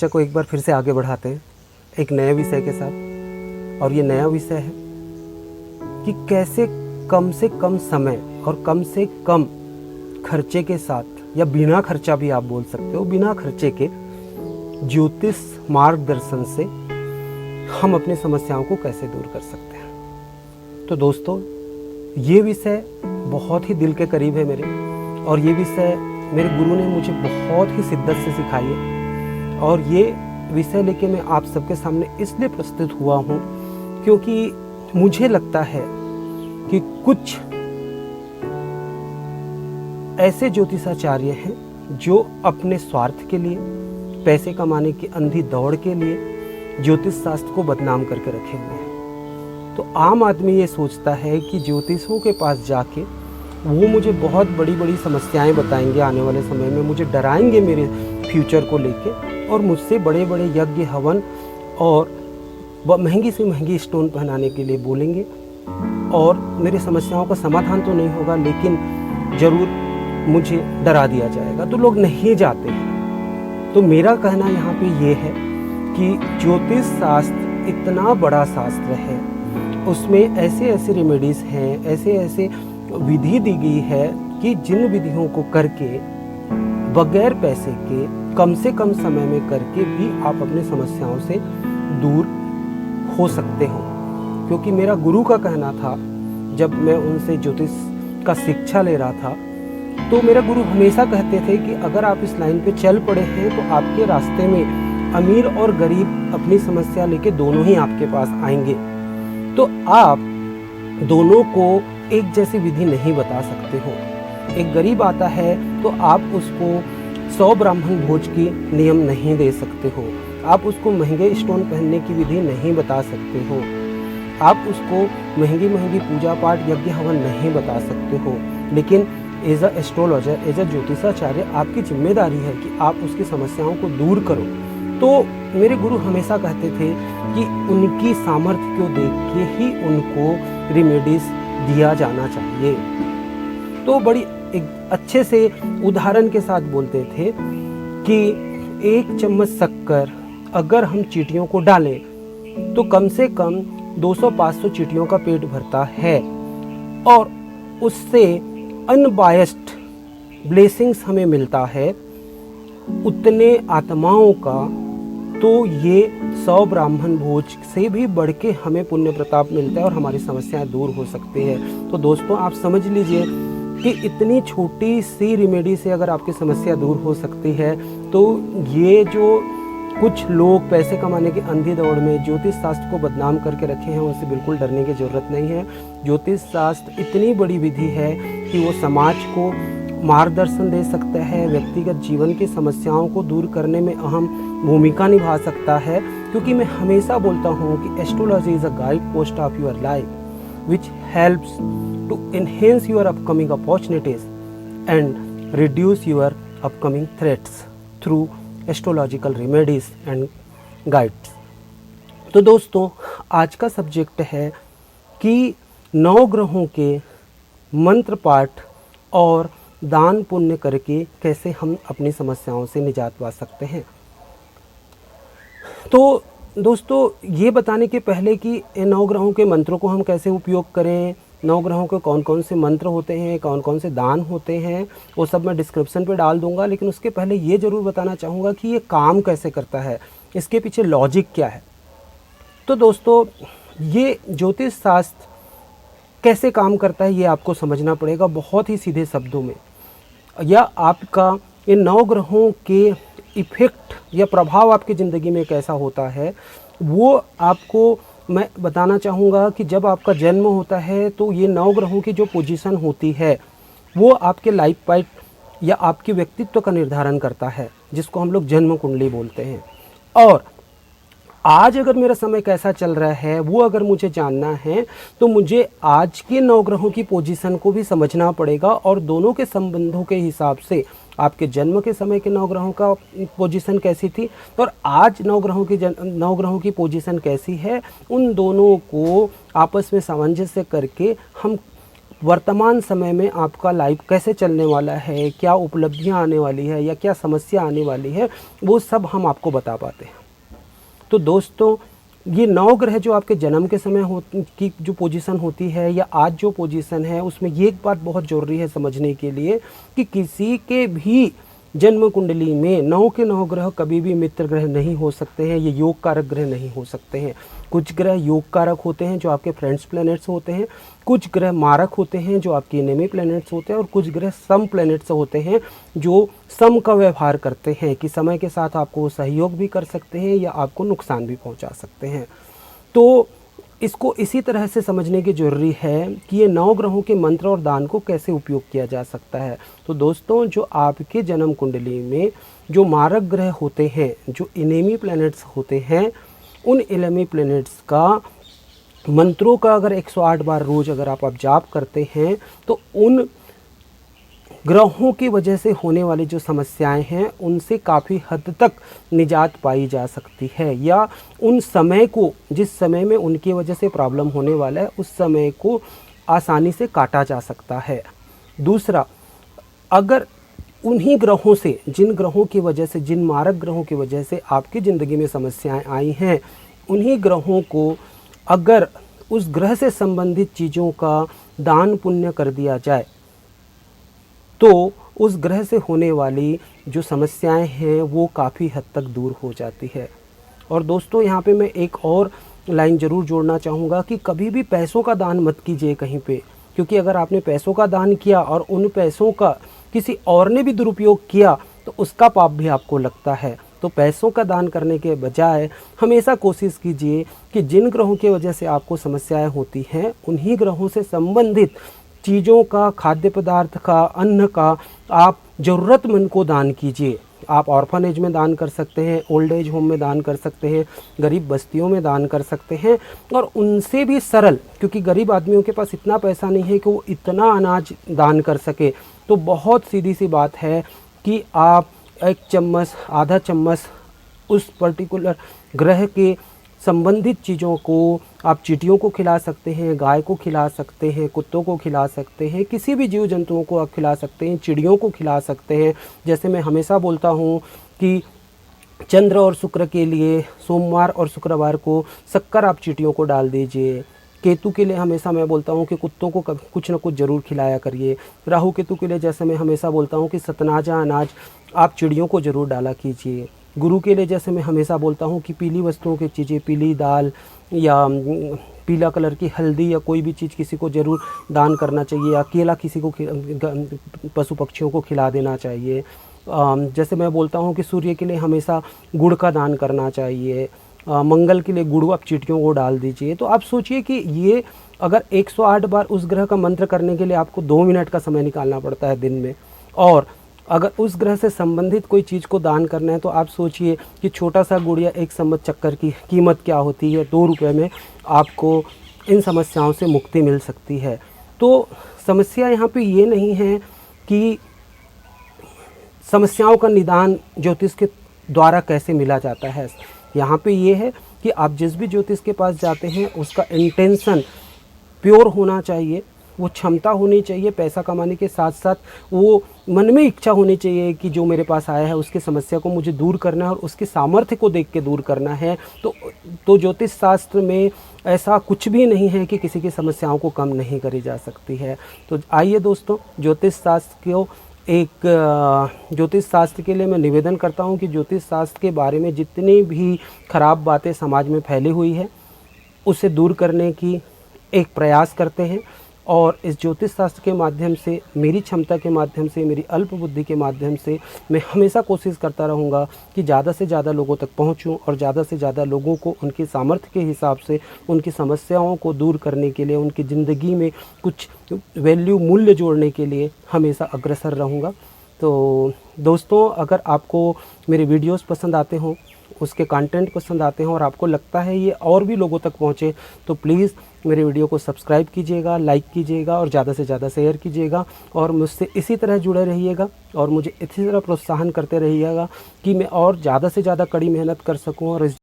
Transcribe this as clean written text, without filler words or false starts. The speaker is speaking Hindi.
चर्चा को एक बार फिर से आगे बढ़ाते हैं एक नए विषय के साथ। और ये नया विषय है कि कैसे कम से कम समय और कम से कम खर्चे के साथ, या बिना खर्चा भी आप बोल सकते हो, बिना खर्चे के ज्योतिष मार्गदर्शन से हम अपनी समस्याओं को कैसे दूर कर सकते हैं। तो दोस्तों, ये विषय बहुत ही दिल के करीब है मेरे, और ये विषय मेरे गुरु ने मुझे बहुत ही शिद्दत से सिखाई है। और ये विषय लेके मैं आप सबके सामने इसलिए प्रस्तुत हुआ हूँ क्योंकि मुझे लगता है कि कुछ ऐसे ज्योतिषाचार्य हैं जो अपने स्वार्थ के लिए, पैसे कमाने की अंधी दौड़ के लिए ज्योतिष शास्त्र को बदनाम करके रखे हुए हैं। तो आम आदमी ये सोचता है कि ज्योतिषों के पास जाके वो मुझे बहुत बड़ी बड़ी समस्याएं बताएंगे, आने वाले समय में मुझे डराएंगे मेरे फ्यूचर को लेके, और मुझसे बड़े बड़े यज्ञ हवन और महंगी से महंगी स्टोन पहनाने के लिए बोलेंगे, और मेरी समस्याओं का समाधान तो नहीं होगा लेकिन ज़रूर मुझे डरा दिया जाएगा। तो लोग नहीं जाते हैं। तो मेरा कहना यहाँ पे ये है कि ज्योतिष शास्त्र इतना बड़ा शास्त्र है, उसमें ऐसे ऐसे रेमेडीज़ हैं, ऐसे ऐसे विधि दी गई है कि जिन विधियों को करके बगैर पैसे के कम से कम समय में करके भी आप अपनी समस्याओं से दूर हो सकते हो। क्योंकि मेरा गुरु का कहना था, जब मैं उनसे ज्योतिष का शिक्षा ले रहा था, तो मेरा गुरु हमेशा कहते थे कि अगर आप इस लाइन पे चल पड़े हैं तो आपके रास्ते में अमीर और गरीब अपनी समस्या लेके दोनों ही आपके पास आएंगे। तो आप दोनों को एक जैसी विधि नहीं बता सकते हो। एक गरीब आता है तो आप उसको 100 ब्राह्मण भोज की नियम नहीं दे सकते हो, आप उसको महंगे स्टोन पहनने की विधि नहीं बता सकते हो, आप उसको महंगी महंगी पूजा पाठ यज्ञ हवन नहीं बता सकते हो। लेकिन as a astrologer, as a ज्योतिषाचार्य, आपकी जिम्मेदारी है कि आप उसकी समस्याओं को दूर करो। तो मेरे गुरु हमेशा कहते थे कि उनकी सामर्थ्य को देख के ही उनको रेमेडीज दिया जाना चाहिए। तो बड़ी एक अच्छे से उदाहरण के साथ बोलते थे कि 1 चम्मच शक्कर अगर हम चींटियों को डालें तो कम से कम 200-500 चींटियों का पेट भरता है, और उससे अनबायस्ड ब्लेसिंग्स हमें मिलता है उतने आत्माओं का। तो ये 100 ब्राह्मण भोज से भी बढ़ के हमें पुण्य प्रताप मिलता है और हमारी समस्याएं दूर हो सकती है। तो दोस्तों, आप समझ लीजिए कि इतनी छोटी सी रेमेडी से अगर आपकी समस्या दूर हो सकती है, तो ये जो कुछ लोग पैसे कमाने की अंधी दौड़ में ज्योतिष शास्त्र को बदनाम करके रखे हैं, उनसे बिल्कुल डरने की ज़रूरत नहीं है। ज्योतिष शास्त्र इतनी बड़ी विधि है कि वो समाज को मार्गदर्शन दे सकता है, व्यक्तिगत जीवन की समस्याओं को दूर करने में अहम भूमिका निभा सकता है। क्योंकि मैं हमेशा बोलता हूँ कि astrology is a guide post of your life which helps to enhance your upcoming opportunities and reduce your upcoming threats through astrological remedies and guides। तो दोस्तों, आज का सब्जेक्ट है कि 9 ग्रहों के मंत्र पाठ और दान पुण्य करके कैसे हम अपनी समस्याओं से निजात पा सकते हैं। तो दोस्तों, ये बताने के पहले कि इन 9 ग्रहों के मंत्रों को हम कैसे उपयोग करें, 9 ग्रहों के कौन कौन से मंत्र होते हैं, कौन कौन से दान होते हैं, वो सब मैं डिस्क्रिप्शन पे डाल दूंगा। लेकिन उसके पहले ये ज़रूर बताना चाहूँगा कि ये काम कैसे करता है, इसके पीछे लॉजिक क्या है। तो दोस्तों, ये ज्योतिष शास्त्र कैसे काम करता है ये आपको समझना पड़ेगा बहुत ही सीधे शब्दों में, या आपका इन 9 ग्रहों के इफ़ेक्ट या प्रभाव आपकी ज़िंदगी में कैसा होता है वो आपको मैं बताना चाहूँगा। कि जब आपका जन्म होता है तो ये 9 ग्रहों की जो पोजीशन होती है वो आपके लाइफ पाइट या आपके व्यक्तित्व का निर्धारण करता है, जिसको हम लोग जन्म कुंडली बोलते हैं। और आज अगर मेरा समय कैसा चल रहा है वो अगर मुझे जानना है तो मुझे आज के 9 ग्रहों की पोजीशन को भी समझना पड़ेगा, और दोनों के संबंधों के हिसाब से आपके जन्म के समय के 9 ग्रहों का पोजीशन कैसी थी और आज 9 ग्रहों की पोजीशन कैसी है, उन दोनों को आपस में सामंजस्य करके हम वर्तमान समय में आपका लाइफ कैसे चलने वाला है, क्या उपलब्धियां आने वाली है या क्या समस्या आने वाली है, वो सब हम आपको बता पाते हैं। तो दोस्तों, ये 9 ग्रह जो आपके जन्म के समय की जो पोजीशन होती है या आज जो पोजीशन है, उसमें ये एक बात बहुत ज़रूरी है समझने के लिए कि किसी के भी जन्म कुंडली में 9 के 9 ग्रह कभी भी मित्र ग्रह नहीं हो सकते हैं, ये योग कारक ग्रह नहीं हो सकते हैं। कुछ ग्रह योग कारक होते हैं जो आपके फ्रेंड्स प्लैनेट्स होते हैं, कुछ ग्रह मारक होते हैं जो आपके एनिमी प्लैनेट्स होते हैं, और कुछ ग्रह सम प्लैनेट्स होते हैं जो सम का व्यवहार करते हैं कि समय के साथ आपको सहयोग भी कर सकते हैं या आपको नुकसान भी पहुंचा सकते हैं। तो इसको इसी तरह से समझने की ज़रूरी है कि ये 9 ग्रहों के मंत्र और दान को कैसे उपयोग किया जा सकता है। तो दोस्तों, जो आपके जन्म कुंडली में जो मारक ग्रह होते हैं, जो एनिमी प्लैनेट्स होते हैं, उन एनिमी प्लैनेट्स का मंत्रों का अगर 108 बार रोज़ अगर आप जाप करते हैं तो उन ग्रहों की वजह से होने वाली जो समस्याएं हैं उनसे काफ़ी हद तक निजात पाई जा सकती है, या उन समय को, जिस समय में उनकी वजह से प्रॉब्लम होने वाला है, उस समय को आसानी से काटा जा सकता है। दूसरा, अगर उन्हीं ग्रहों से, जिन ग्रहों की वजह से, जिन मारक ग्रहों की वजह से आपकी ज़िंदगी में समस्याएं आई हैं, उन्हीं ग्रहों को अगर उस ग्रह से संबंधित चीज़ों का दान पुण्य कर दिया जाए तो उस ग्रह से होने वाली जो समस्याएं हैं वो काफ़ी हद तक दूर हो जाती है। और दोस्तों, यहाँ पे मैं एक और लाइन ज़रूर जोड़ना चाहूँगा कि कभी भी पैसों का दान मत कीजिए कहीं पे, क्योंकि अगर आपने पैसों का दान किया और उन पैसों का किसी और ने भी दुरुपयोग किया तो उसका पाप भी आपको लगता है। तो पैसों का दान करने के बजाय हमेशा कोशिश कीजिए कि जिन ग्रहों की वजह से आपको समस्याएं होती हैं, उन्हीं ग्रहों से संबंधित चीज़ों का, खाद्य पदार्थ का, अन्न का आप ज़रूरतमंद को दान कीजिए। आप ऑर्फनेज में दान कर सकते हैं, ओल्ड एज होम में दान कर सकते हैं, गरीब बस्तियों में दान कर सकते हैं, और उनसे भी सरल, क्योंकि गरीब आदमियों के पास इतना पैसा नहीं है कि वो इतना अनाज दान कर सके। तो बहुत सीधी सी बात है कि आप 1 चम्मच, आधा चम्मच उस पर्टिकुलर ग्रह के संबंधित चीज़ों को आप चींटियों को खिला सकते हैं, गाय को खिला सकते हैं, कुत्तों को खिला सकते हैं, किसी भी जीव जंतुओं को आप खिला सकते हैं, चिड़ियों को खिला सकते हैं। जैसे मैं हमेशा बोलता हूँ कि चंद्र और शुक्र के लिए सोमवार और शुक्रवार को शक्कर आप चींटियों को डाल दीजिए। केतु के लिए हमेशा मैं बोलता हूँ कि कुत्तों को कुछ ना कुछ ज़रूर खिलाया करिए। राहु केतु के लिए जैसे मैं हमेशा बोलता हूँ कि सतनाजा अनाज आप चिड़ियों को ज़रूर डाला कीजिए। गुरु के लिए जैसे मैं हमेशा बोलता हूँ कि पीली वस्तुओं की चीज़ें, पीली दाल या पीला कलर की हल्दी या कोई भी चीज़ किसी को ज़रूर दान करना चाहिए, या केला किसी को, पशु पक्षियों को खिला देना चाहिए। जैसे मैं बोलता हूँ कि सूर्य के लिए हमेशा गुड़ का दान करना चाहिए, मंगल के लिए गुड़ आप चींटियों को डाल दीजिए। तो आप सोचिए कि ये अगर 108 बार उस ग्रह का मंत्र करने के लिए आपको 2 मिनट का समय निकालना पड़ता है दिन में, और अगर उस ग्रह से संबंधित कोई चीज़ को दान करना है तो आप सोचिए कि छोटा सा गुड़ या 1 चम्मच शक्कर की कीमत क्या होती है। 2 रुपये में आपको इन समस्याओं से मुक्ति मिल सकती है। तो समस्या यहाँ पे ये नहीं है कि समस्याओं का निदान ज्योतिष के द्वारा कैसे मिला जाता है। यहाँ पे ये है कि आप जिस भी ज्योतिष के पास जाते हैं उसका इंटेंशन प्योर होना चाहिए, वो क्षमता होनी चाहिए पैसा कमाने के साथ साथ वो मन में इच्छा होनी चाहिए कि जो मेरे पास आया है उसकी समस्या को मुझे दूर करना है और उसके सामर्थ्य को देख के दूर करना है। तो ज्योतिष शास्त्र में ऐसा कुछ भी नहीं है कि किसी की समस्याओं को कम नहीं करी जा सकती है। तो आइए दोस्तों, ज्योतिष शास्त्र के लिए मैं निवेदन करता हूं कि ज्योतिष शास्त्र के बारे में जितनी भी खराब बातें समाज में फैली हुई है उसे दूर करने की एक प्रयास करते हैं, और इस ज्योतिष शास्त्र के माध्यम से, मेरी क्षमता के माध्यम से, मेरी अल्प बुद्धि के माध्यम से मैं हमेशा कोशिश करता रहूँगा कि ज़्यादा से ज़्यादा लोगों तक पहुँचूँ और ज़्यादा से ज़्यादा लोगों को उनकी सामर्थ्य के हिसाब से उनकी समस्याओं को दूर करने के लिए, उनकी ज़िंदगी में कुछ वैल्यू, मूल्य जोड़ने के लिए हमेशा अग्रसर रहूँगा। तो दोस्तों, अगर आपको मेरे वीडियोज़ पसंद आते हों, उसके कंटेंट पसंद आते हैं और आपको लगता है ये और भी लोगों तक पहुँचे, तो प्लीज़ मेरे वीडियो को सब्सक्राइब कीजिएगा, लाइक कीजिएगा और ज़्यादा से ज़्यादा शेयर कीजिएगा, और मुझसे इसी तरह जुड़े रहिएगा और मुझे इसी तरह प्रोत्साहन करते रहिएगा कि मैं और ज़्यादा से ज़्यादा कड़ी मेहनत कर सकूं और इस